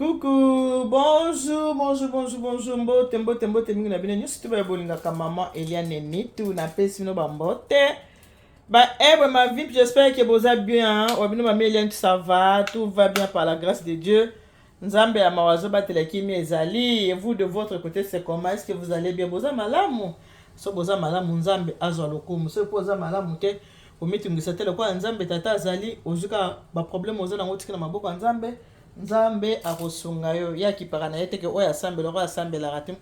Coucou, bonjour, mbote mingi na bino nyusi tu ba bolingaka maman Eliane Nitu na pesi no bambote. Ma vie, j'espère que vous allez bien. Wabino ma Eliane, ça va, tout va bien par la grâce de Dieu. Nzambe ya mawazo batelekimi ezali. Et vous de votre côté, c'est comment? Est-ce que vous allez bien? Boza malamu. So boza malamu nzambe azwa lokumu. So boza malamu te. Omiti ngisatele kwa nzambe tata azali. Ozuka ba problème oza na ngoti na maboko nzambe. Nzambe akosunga yo ya kipaka na yete ke oya sambe loko ya sambe la ratim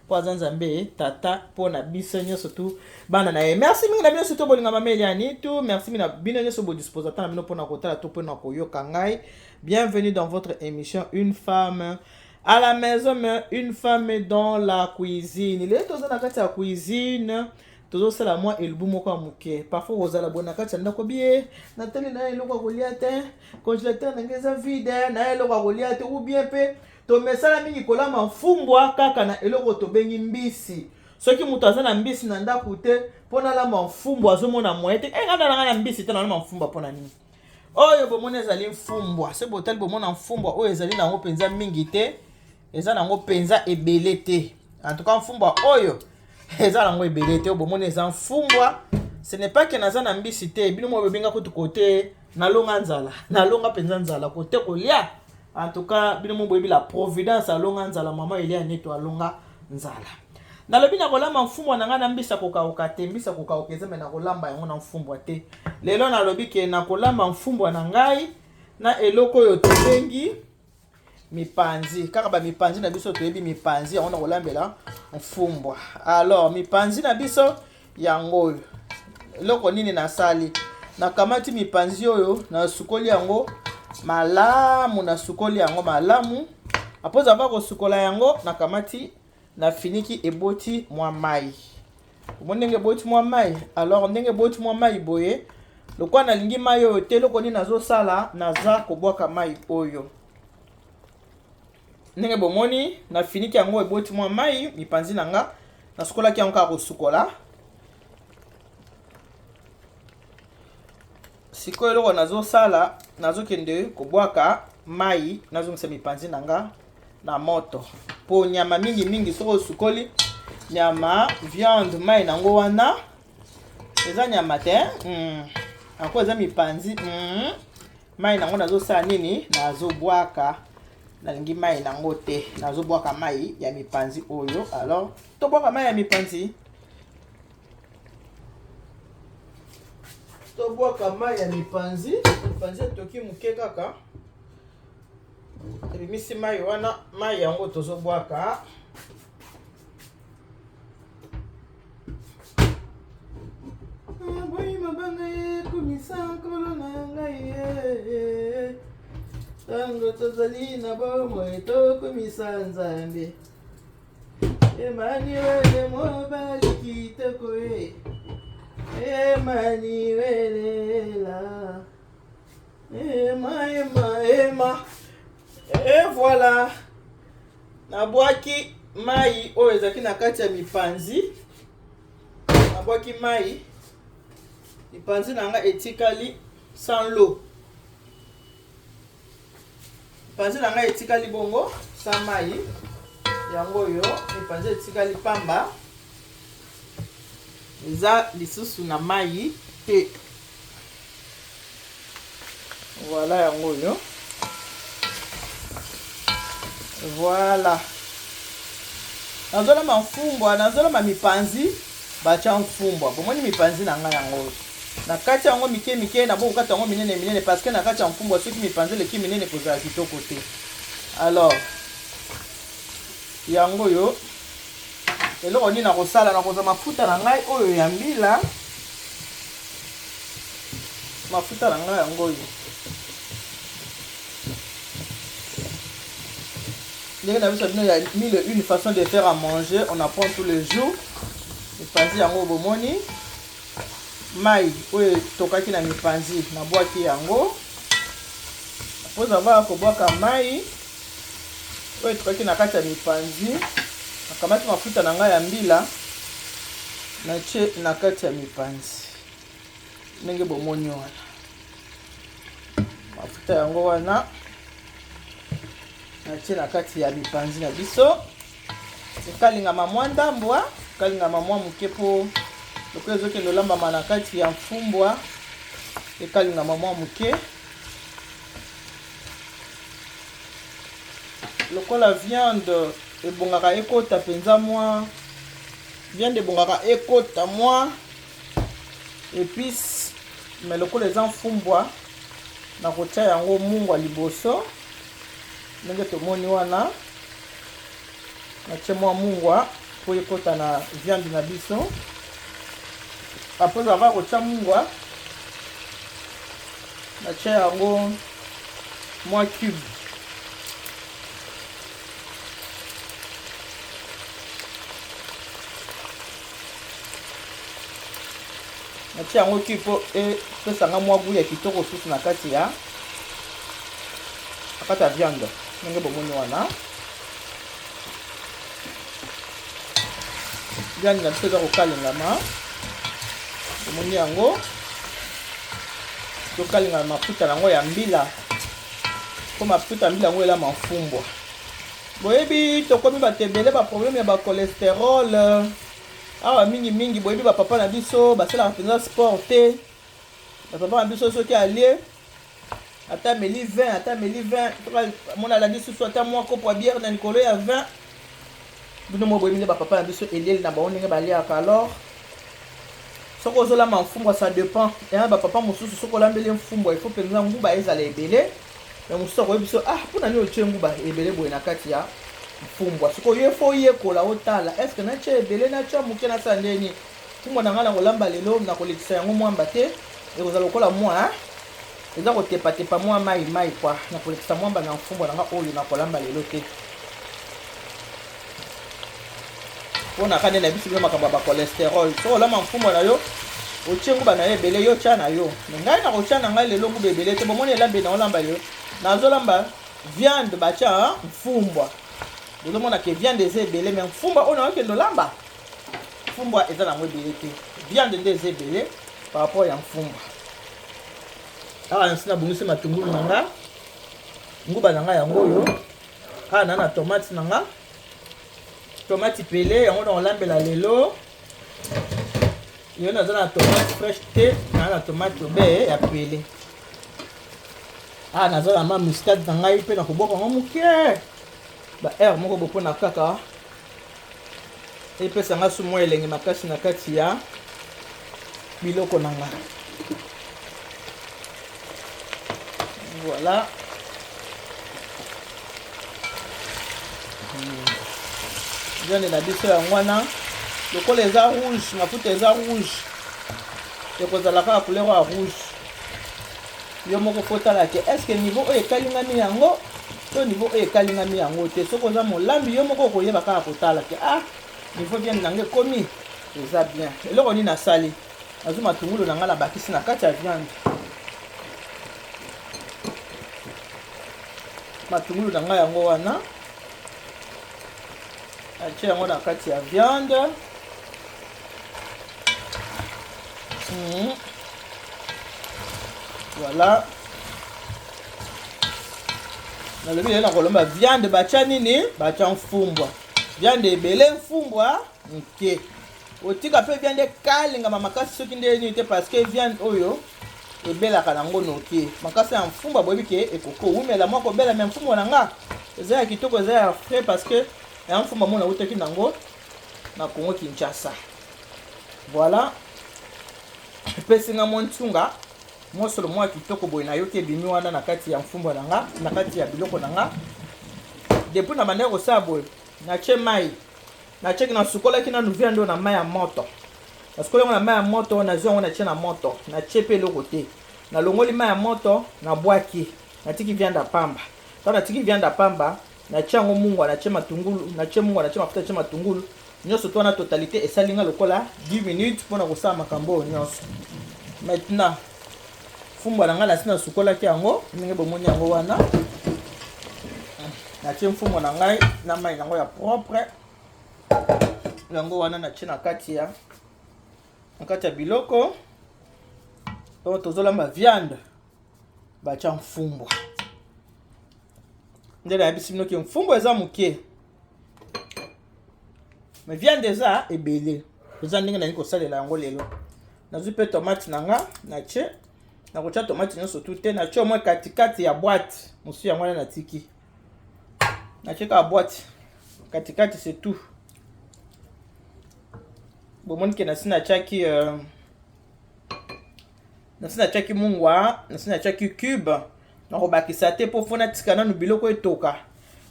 kwa nzambe tata pona biso nyonso tu bana na ye. Merci mingi na bino surtout bolinga mama Eliane tu. Merci mingi na bino nyonso bo disposateur na bino pona kotala to pona koyoka ngai. Bienvenue dans votre émission Une femme à la maison, mais une femme dans la cuisine. Les toza na kati ya cuisine. Tozo sala moi elbu moko amuke. Parfois ozala bona kati ya ndako bie. Natali na eloko kolia te. Congélateur na ngeza vide na eloko kolia te ou bien pe to mesala mingi kolama mfumbwa kaka na eloko to bengi mbisi. Soki mutu aza na mbisi na ndako te pona la mfumbwa azomona moyete. Ngana na mbisi te na mfumbwa pona nini? Oyo bomona ezali mfumbwa. Se botali bomona mfumbwa oyo ezali na ngo penza mingi te. Eza na ngo penza ebele te. En tout cas mfumbwa oyo eza nango ebele te bomona eza mfumbwa. Ce n'est pas que naza na mbisi te bino mo bebenga kutu kote na longa nzala na longa penza nzala kote kolia. En tout cas bino mo boyebi la providence alonga nzala mama Eliane to alonga nzala. Na lobi na kolamba mfumbwa na nga na mbisa kokauka te mbisa kokauka ezame na kolamba yango na mfumbwa te. Lelo na lobi ke na kolamba mfumbwa na ngai na eloko yo tobengi mipanzi. Kaka ba mipanzi na biso toyebi mipanzi yango na kolambela mfumbwa. Alors mipanzi na biso yango eloko nini nasali na kamati mipanzi oyo na sukoli yango malamu na sukoli yango malamu apoza ba ko sukola yango na kamati na finiki eboti mwa mai. Ndenge eboti mwa mai. Alors ndenge eboti mwa mai boye lokwa na lingi mai oyo te loko nini nazo sala naza kobwaka mai oyo. Ndenge bomoni na finiki yango eboti mwa mai mipanzi nanga na sukola ki yango ka ko sukola. Sikoyo loko nazo sala nazo kende kobwaka mai nazo misa mipanzi nanga na moto. Po nyama mingi soko sukoli nyama viande mai nango wana eza nyama te ako eza mipanzi mai nango nazo sala nini nazo bwaka na lingi mai nango te nazo bwaka mai ya mipanzi oyo. Alors to bwaka mai ya mipanzi to bwaka mai ya mipanzi toki muke kaka ebimisi mai wana mai yango tozo bwaka. Boyi mabanga ye kumisa nkolo na ngai ye tango tozali na bomoi tokumisa nzambe Emmanuel mobali kitoko ye Emmanuel la Ema et voilà na bwaki mai oyo ezaki na kati ya mipanzi na bwaki mai mipanzi nanga etikali sans l'eau. Mipanzi nanga etikali bongo sans mai yango yo mipanzi etikali pamba eza lisusu na mai te. Voilà yango yo. Voilà. Nazola mfumbwa, nazola mipanzi bacha mfumbwa. Bomoni mipanzi na nga yango. Na kati yango mike na bo kati yango minene parce que na kati ya mfumbwa soki mipanzi leki minene kozala kitoko te. Alors yango yo eloko nini na kosala na koza mafuta na ngai oyo ya mbila. Mafuta na ngai yango yo. Il y a mille et une façons de faire à manger, on apprend tous les jours. Mipanzi yango bomoni mai oyo tokaki na mipanzi na bwaki yango apoza ba ko bwaka mai oyo tokaki na kati ya mipanzi nakamati mafuta na ngai ya mbila na che na kati ya mipanzi ndenge bomoni wana mafuta yango wana natie na kati ya mipanzi na biso ekalingama mwa ndambwa ekalingama mwa moke mpo lokola ezokende olambama na kati ya mfumbwa ekalingama mwa moke lokola viande ebongaka ekota mpenza mwa viande ebongaka ekota mwa épice mais lokola eza mfumbwa na kotia yango mungwa liboso ndenge tomoni wana natie mwa mungwa mpo ekota na viande na biso apres ava kotia mungwa natie yango mwa cube natie yango cube mpo epesanga mwa goût ya kitoko susu na kati ya viande ndenge bomoni wana viande na biso eza kokalingama bomoni yango tokalingama mafuta nango ya mbila mpo mafuta ya mbila yango elama mfumbwa boyebi tokomi bato ebele baproblème ya bacholesterol awa mingi boyebi bapapa na biso basalaka mpenza sport te bapapa na biso soki alie ata meli 20 mona alandi susu ata mwa kopo ya bière na likolo ya 20 bino mo boyebi nde bapapa na biso elieli na bango ndenge baliaka alors soko ozolamba mfumbwa ça dépend eya bapapa mosusu soko olambeli mfumbwa il faut mpenza nguba ezala ebele me mosusu akoyebi biso mpona nini otie nguba ebele boye na kati ya mfumbwa siko ye fo yekola otala eske natie ebele natia moke nasala ndeni mfumbwa na ngai na kolamba lelo na kolekisa yango mwamba te ekozala lokola mwa eza kotepatepa mwa mai kwa na kolekisa mwamba na mfumbwa na ngai oyo na kolamba lelo te mpona kande na biso bino makambo ya bacholesterol soko olamba mfumbwa na yo otie nguba na yo ebele yo tya na yo me ngai na kotya na ngai lelo nguba ebele te bomoni elambe na olamba lelo nazolamba viande batya mfumbwa ozomona ke viande eza ebele me mfumbwa oyo naokende olamba mfumbwa eza nango ebele te viande nde eza ebele par rapport ya mfumbwa awa nasi nabongisi matungulu na nga nguba na nga yango oyo awa na tomate na nga tomate pele yango na olambela lelo yo naza na tomate fresh te na tomate obe ya pele naza na ma muscade na ngai mpe na koboka yango moke ba aire moko bopona kaka epesanga su mwa elenge makasi na kati ya biloko na nga voilà viande na biso yango wana lokola eza rouge mafuta eza rouge ekozala kaka couleur ya rouge yo moko fotala ke est ce que niveau oyo ekalingami yango to niveau oyo ekalingami yango te soki oza molambi yo moko okoyeba kaka kotala ke niveau viande nange ekomi eza bien eloko nini nasali nazwi matungulu na ngai na bakisi na kati ya viande matungulu na ngai yango wana atie yango na kati ya viande voilà nalobi lelo na kolomba viande batya nini batya mfumbwa viande ebele mfumbwa nke otika mpe viande ekalingama makasi soki nde nini te parce que viande oyo ebelaka nango noke makasi ya mfumbwa boyebi ke ekoko wumela mwa kobela me mfumbwa na nga eza ya kitoko eza ya frais parce que ya mfumbwa mona utaki nango na Congo Kinshasa voilà epesinga mwa ntunga mosolo mwa kitoko boye nayoki ebimi wana na kati ya mfumbwa na nga na kati ya biloko na nga depuis na bandeko kosala boye natie mai natieki na sukolaki nanu viande oyo na mai ya moto nasukoli yango na mai ya moto nazwi yango natie na moto natie mpe eloko te nalongoli mai ya moto nabwaki natiki viande apamba ntango natiki viande apamba natie yango mungwa natie matungulu natie mungwa natie mafuta natie matungulu nyonso to wana totalité esalinga lokola 10 minutes mpona kosala makambo oyo nyonso maintenant mfumbwa na ngai nasi nasukolaki yango ndenge bomoni yango wana natie mfumbwa na ngai na mai nango ya propre yango wana natie na kati ya biloko oyo tozolamba viande batya mfumbwa ndele ya bisi binoki mfumbo eza muke mais viande eza ebele eza ndenge na kosalela yango lelo nazwi pe tomate nanga na che na kocha tomate nyonso tout te na che au moins katikati ya boîte mosu yango na tiki na che ka boîte katikati c'est tout bomoni ke nasina chaki mungwa nasina chaki cube na kobakisa te po fona tikana no biloko etoka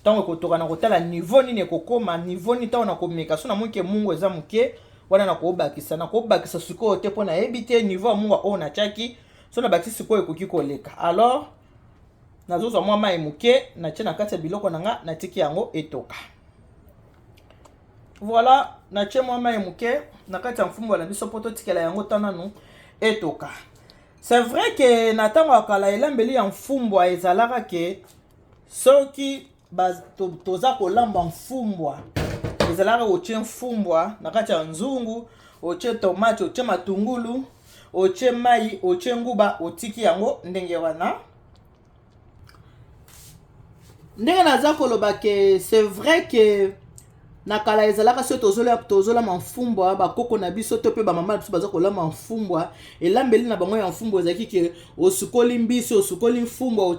tango kotoka na kotala niveau nini ekokoma niveau ni tango na komeka so na mwike mungu eza muke wana na kobakisa sikoyo te po na yebi te niveau ya mungu oyo na chaki so na bakisi sikoyo ekoki koleka alors nazozwa mwa mai muke na tie na kati ya biloko nanga na tiki yango etoka voilà na tie mwa mai muke na kati ya mfumbo na biso po totikela yango tananu etoka. C'est vrai que na tango akala elambeli ya mfumbwa ezalaka ke soki toza kolamba mfumbwa ezalaka otie mfumbwa na kati ya nzungu otie tomate otie matungulu otie mai otie nguba otiki yango ndenge wana ndenge naza koloba ke c'est vrai que nakala ezalaka so tozolama mfumbwa bakoko na biso to pe bamama na biso baza kolama mfumbwa elambeli na bango ya mfumbwa ezalaki ke osukoli mbisi osukoli mfumbwa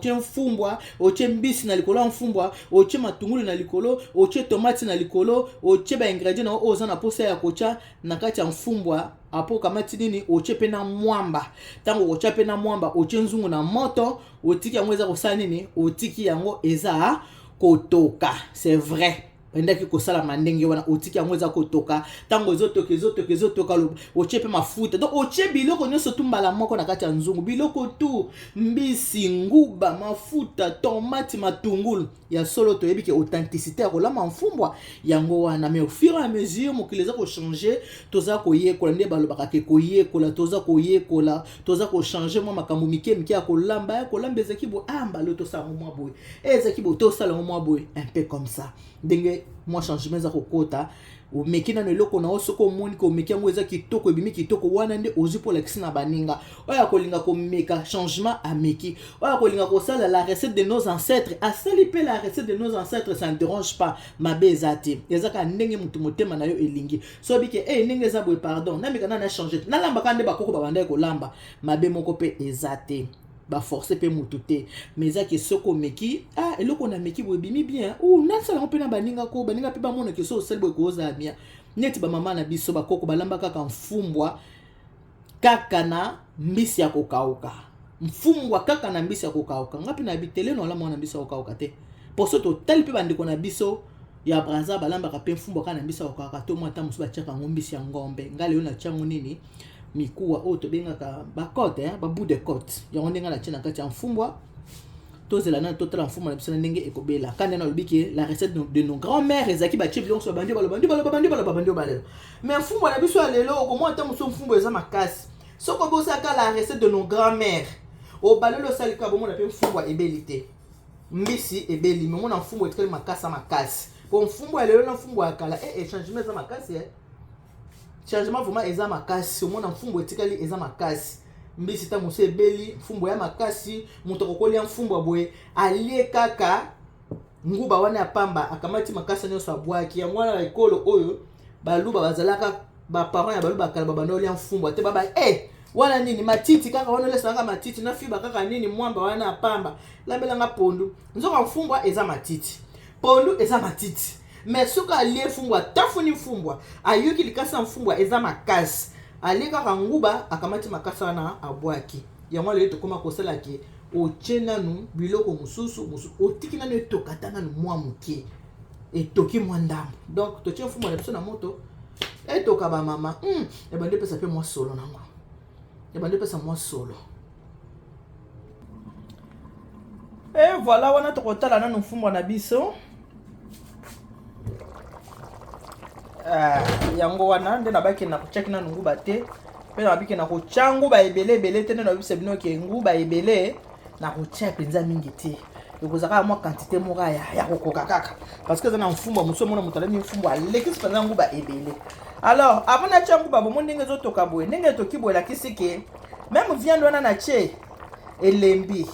otie mbisi na likolo ya mfumbwa otie matungulu na likolo otie tomate na likolo otie baingredient na oyo oza na posa ya kotia na kati ya mfumbwa apo kamati nini otie pe na mwamba tango otia pe na mwamba otie nzungu na moto otiki yango eza kosala nini otiki yango eza kotoka c'est vrai endaki kosala mandenge wana otiki yango eza kotoka tango ezotoka otie pe mafuta donc otie biloko nyonso tumbala moko na kati ya nzungu biloko tu mbisi nguba mafuta tomate matungulu ya solo toyebi ke authenticité ya kolama mfumbwa yango wana mais au fur et à mesure mokili eza kochanger toza koyekola nde balobaka ke koyekola toza kochanger mwa makambo mike ya kolamba ezaki bo mbalo tosala mwa boye ezaki bo tosala mwa boye un peu comme ça ndenge moi changement za kokota omeki na eloko na osoko omoni ko omeki yango eza kitoko ebimi kitoko wana nde ozi po lakisi na baninga oya kolinga komeka changement ameki oya kolinga kosala la recette de nos ancêtres asali pe la recette de nos ancêtres ça ne dérange pas mabe ezati ezaka ndenge mutu motema na yo elingi so bike ndenge eza boye pardon na meka na changer na lamba kande bakoko babanda ko lamba mabe moko pe ezati ba forcer pe mutu te mais ça que soko meki eloko na meki bo bimi bien na sala ko pe na baninga pe ba mona ke so sel bo ko za mia neti ba mama na biso ba koko balamba kaka mfumbwa kaka na mbisi ya kokauka mfumbwa kaka na mbisi ya kokauka ngapi na bitele no la mona mbisi ya kokauka te poso to tel pe bandiko na biso ya braza balamba ka pe mfumbwa kana mbisi ya kokauka to mwa tamusu ba chaka ngombisi ya ngombe ngale yo na chango nini mikuwa oto bengaka bakote ba bout de côte yango ndenga na tina kati ya mfumbwa tozela na totala mfumbwa na biso na ndenge ekobela kana na lobiki la recette de nos grands-mères ezaki ba chef bilongo bandi balelo mais mfumbwa na biso lelo okomwa ta muso mfumbwa eza makasi soko bosaka la recette de nos grands-mères o balelo salika bomo na pe mfumbwa ebelite mbisi ebeli mais mona mfumbwa etkeli makasi po mfumbwa lelo na mfumbwa akala changement za makasi changement vraiment eza makasi omona mfumbo etikali eza makasi mbisi ta muso ebeli mfumbo ya makasi muto kokolia mfumbo boye alie kaka nguba wana pamba akamati makasi nyonso abwaki ya mwana ekolo oyo baluba bazalaka ba parents ya baluba kala babandolia mfumbo te baba wana nini matiti kaka wana lesanga matiti na fiba kaka nini mwamba wana pamba lambelanga pondu nzoka mfumbo eza matiti pondu eza matiti mais soka alie mfumbwa tafuni mfumbwa ayuki likasa mfumbwa eza makasi alika kanguba akamati makasa na abwaki yango le tokoma kosala ke ochena nu biloko mususu otiki nanu etokata nanu mwa muke etoki mwa ndambo donc totie mfumbwa na biso na moto etoka ba mama ebande pesa pe mwa solo nango ebande pesa mwa solo et voilà wana tokotala nanu mfumbwa na biso yango wana nde nabaki na kochaki na nguba te pe nabaki na kochangu ba ebele te na bise bino ke nguba ebele na kocha penza mingi te ekozaka mwa quantité moko ya kokoka kaka parce que na mfumba muso mona mutala mi mfumba lekisi penza nguba ebele alors avant na changu ba bomo ndenge zotoka boye ndenge toki boye la kisike même viande wana na che elembi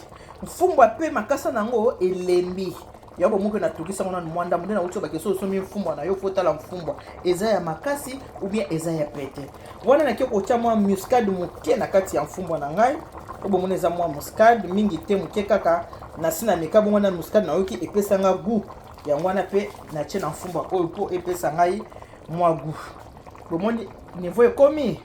mfumba pe makasa nango elembi ya bo moko na tokisa ngona mwanda munde na uto ba keso so mi mfumbwa na yo fotala mfumbwa eza ya makasi ou bien eza ya pete wana na kiko cha mwa muscade moke na kati ya mfumbwa na ngai obo mona eza mwa muscade mingi te moke kaka na sina mekabo ngona muscade na yoki epesa nga goût ya ngwana pe na tie na mfumbwa oyo po epesa ngai mwa goût bo moni niveau ekomi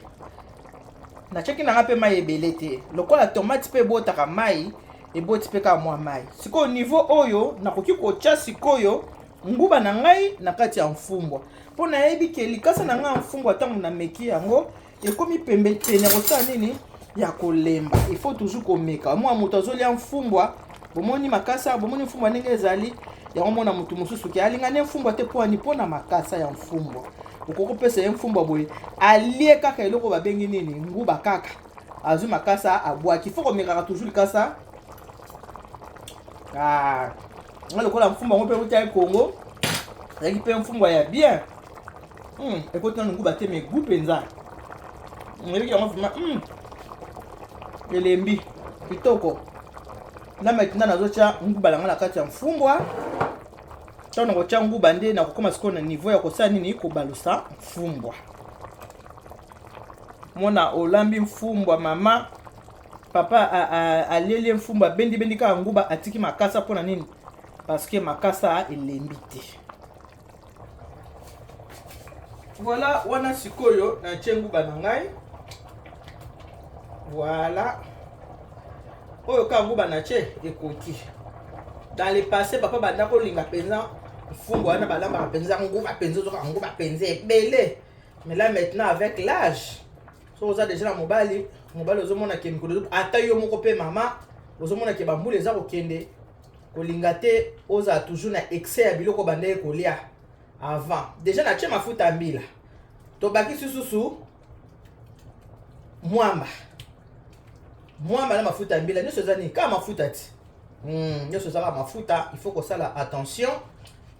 na cheki na ngape mai ebele te lokola tomate pe botaka mai eboti pe ka mwa mai siko niveau oyo nakoki kotia sikoyo nguba na ngai na kati ya mfumbwa po na yebi ke likasa na ngai mfumbwa tango na meki yango ekomi pembe pene kosala nini ya kolemba il faut toujours komeka mwa moto azolia mfumbwa bomoni makasa bomoni mfumbwa ndenge ezali yango mona mutu mosusu ke alinga ne mfumbwa te po ani pona makasa ya mfumbwa okoko pesa ye mfumbwa boye alie kaka eloko babengi nini nguba kaka azwi makasa abwaki faut komekaka toujours likasa lokola mfumbwa ngo mpe kutia Congo ezalaki mpe mfumbwa ya bien ekoti nanu nguba te me gu mpenza eleki yango vraimen elembi kitoko na maintenant nazotia nguba na nga na kati ya mfumbwa ntango nakotia nguba nde nakokoma sikoyo na niveau ya kosala nini kobalusa mfumbwa mona olambi mfumbwa mama papa aleli mfumbwa bendi kaka nguba atiki makasa mpona nini parce que makasa elembi te voilà wana sikoyo natie nguba na ngai voilà oyo ka nguba natie ekoki dans le passé papa banda kolinga mpenza mfumbwa wana balambaka mpenza nguba mpenza ozoka nguba mpenza ebele mais là maintenant avec l'âge so oza déjà na mobali ozomona ke mikolo ata yo moko pe mama ozomona ke bambula eza kokende kolinga te oza toujours na excès ya biloko banda kolia avant déjà na tie mafuta mbila tobaki sususu mwamba na mafuta mbila nyonso eza nini kaka mafuta ti nyonso ezaka mafuta il faut kosala attention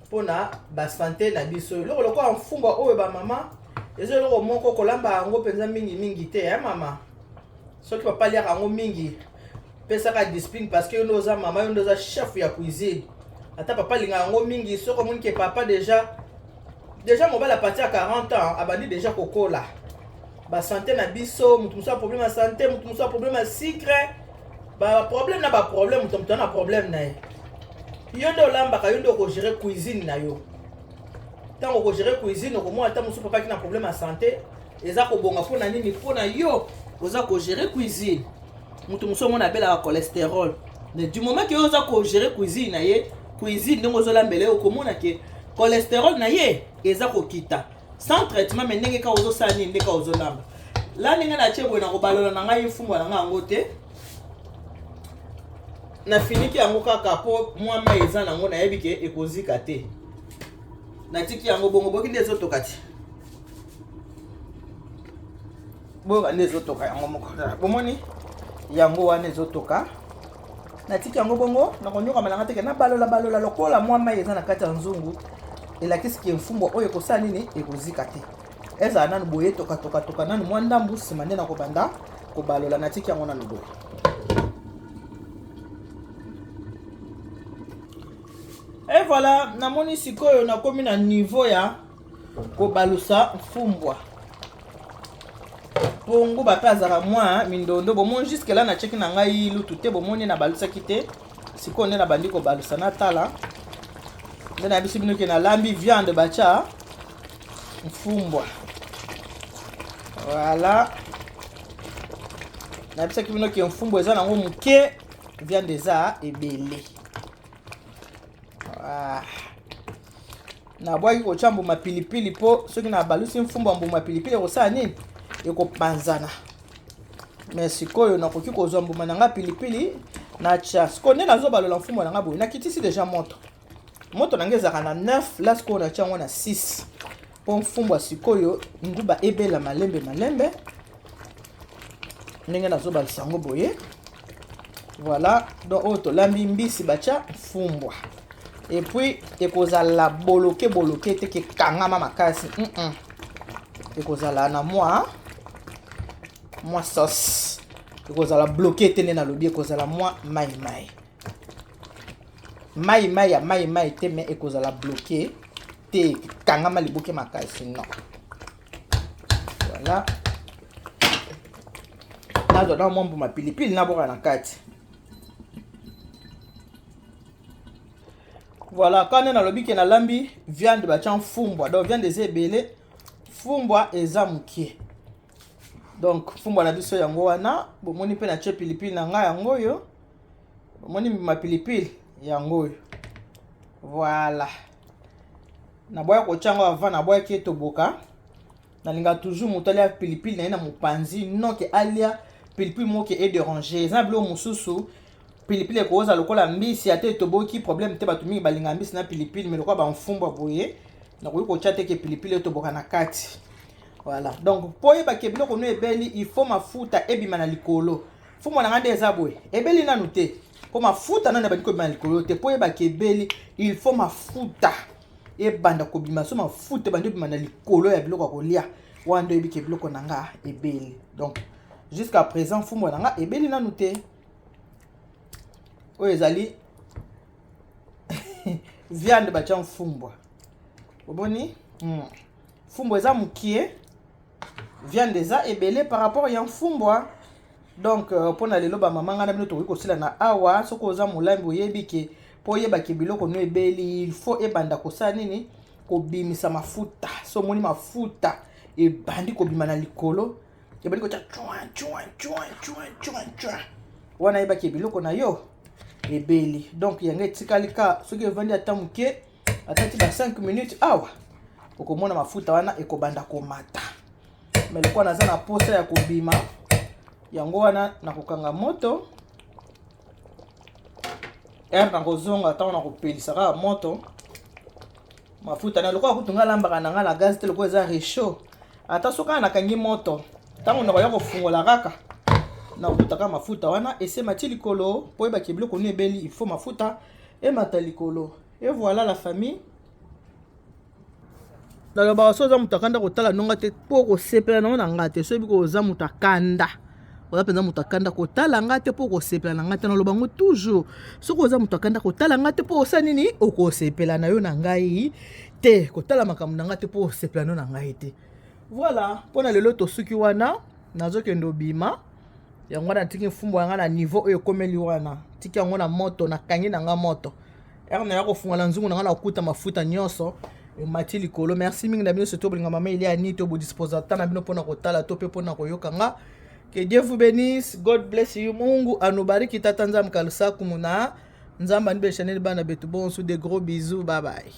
mpona basante na biso eloko lokola mfumbwa oyo bamama eza eloko moko kolamba yango mpenza mingi te ya mama soki papa liaka yango mingi pesaka discipline parce que yo nde oza mama yo nde oza chef ya cuisine ata papa alinga yango mingi soki omoni ke papa déjà mobali apati ya 40 ans abandi déjà kokola basante na biso mutu mosu ya problème ya santé mutu mosu ya problème ya sucre baproblème na baproblème mutu ana problème na ye yo nde olambaka yo nde okogere cuisine na yo ntango okogere cuisine okomona ata mosu papa ki na problème ya santé eza kobonga mpona nini mpona yo oza kogere cuisine mutu mosu omona abelaka cholestérol mais du moment ke yo oza kogere cuisine na ye cuisine ndenge ozolambela ye okomona ke cholestérol na ye eza kokita sans traitement mais ndenge ka ozosala nini nde ka ozolamba la ndenge natie boye na kobalola na ngai mfumbwa na ngai yango te nafiniki yango kaka po mwa mai eza nango nayebi ke ekozika te natiki yango bongo boki nde ezotoka ti boyoka nde ezotoka yango moko bomoni yango wana ezotoka natiki yango bongo nakonyoka malanga teke nabalola lokola mwa mai eza na kati ya nzungu elakisi ke mfumbwa oyo ekosala nini ekozika te ezala nanu boye toka nanu mwa ndambu nsima nde nakobanda kobalola natiki yango nanu boye et voilà namoni sikoyo nakomi na niveau ya kobalusa mfumbwa po nguba pe azaka mwa mindondo bomoni jusque là nacheki na ngai lutu te bomoni nabalusaki te sikoyo nde nabandi kobalusa natala nde nayebisi bino ke nalambi viande batya mfumbwa voilà nayebisaki bino ke mfumbwa eza nango moke viande eza ebele nabwaki kotya mbuma pilipili po soki nabalusi mfumbwa mbuma pilipili ekosala nini ekopanzana mais sikoyo nakoki kozwa mbuma na nga pilipili natya sikoyo nde nazobalola mfumbwa na nga boye nakitisi deja moto na nga ezalaka na 9 la sikoyo natya yango na 6 po mfumbwa sikoyo nguba ebela malembe ndenge nazobalisa yango boye voilà donc oyo tolambi mbisi batya mfumbwa et puis ekozala boloke teke kangama makasi ekozala na mwa sauce ekozala bloqué te nde nalobi ekozala mwa mai mai te mais ekozala bloqué te kangama liboke makasi non. Voilà. Nazo na mombo ma pilipili na boka na kati. Voilà, quand on a le bique na lambi viande ba chan fumbwa. Donc viande des ebele fumbwa eza mukie. Donc fumbwa na biso yango wana bomoni pe na che pilipili na nga yango yo. Bomoni ma pilipili yango yo. Voilà. Na boya ko chango avant na boya ki toboka. Na linga toujours motolia pilipili na ina mopanzi non ke alia pilipili moke est dérangé. Exemple au mususu pilipili ko oza lokola mbisi ate toboki problème te batu mingi balinga mbisi na pilipili mais lokola ba mfumba boye na ko chate ke pilipili toboka na kati. Voilà. Donc pour yeba ke biloko no ebeli il faut mafuta ebima na likolo. Fumo na ngande eza boye. Ebeli na nute. Pour mafuta na bandi ko bima na likolo te pour yeba ke ebeli il faut mafuta ebanda ko bima so mafuta bandi bima na likolo ya biloko kolia. Wando yebi ke biloko nanga ebeli. Donc jusqu'à présent fumo na nga ebeli na nute. Oyo ezali viande ba chan fumbwa. Oboni? Fumbwa eza mukie. Viande eza ebele par rapport ya fumbwa. Donc pona lelo ba mama ngana bino to ko sila na awa soko oza mulambi oyebi ke po yeba ke biloko no ebeli il faut ebanda ko sa nini ko bimisa mafuta. So moni mafuta ebandi ko bima na likolo. Ebandi ko cha chua. Wana yeba ke biloko na yo ebeli. Donc yanga etikalika soki evandi ata muke atati ba 5 minutes awa okomona mafuta wana ekobanda komata. Mais le na za na posa ya kobima yango wana na kokanga moto na kozonga ta na kopelisa ka moto mafuta na lokwa kutunga lamba na nga la gaz te lokwa eza réchaud ata soka na kangi moto tango na koya kofungola kaka na kutaka mafuta wana ese mati likolo po eba ke biloko no ebeli il faut mafuta et mata likolo. Et voilà la famille. Dans ba so za mutakanda ko tala nonga te po ko sepela na ngate so biko za mutakanda oza penza mutakanda ko tala ngate po ko sepela na ngate na lobango toujours so ko za mutakanda ko tala ngate po sa nini o ko sepela na yo na ngai te ko tala makamu na ngate po sepela no na ngai te. Voilà pona lelo to suki wana nazo kendo bima yango na tiki fumbo yanga na niveau oyo komeli wana tiki yango na moto na kangi na nga moto na ya ko funga na nzungu na nga na okuta mafuta nyonso mati likolo. Merci mingi na bino surtout bolinga mama ili ani to bo disposer ta na bino pona ko tala to pe pona ko yokanga. Que Dieu vous bénisse, God bless you. Mungu anubariki tata nzambe kalusaku muna nzamba nibe chanel bana betu bon sous des gros bisous, bye bye.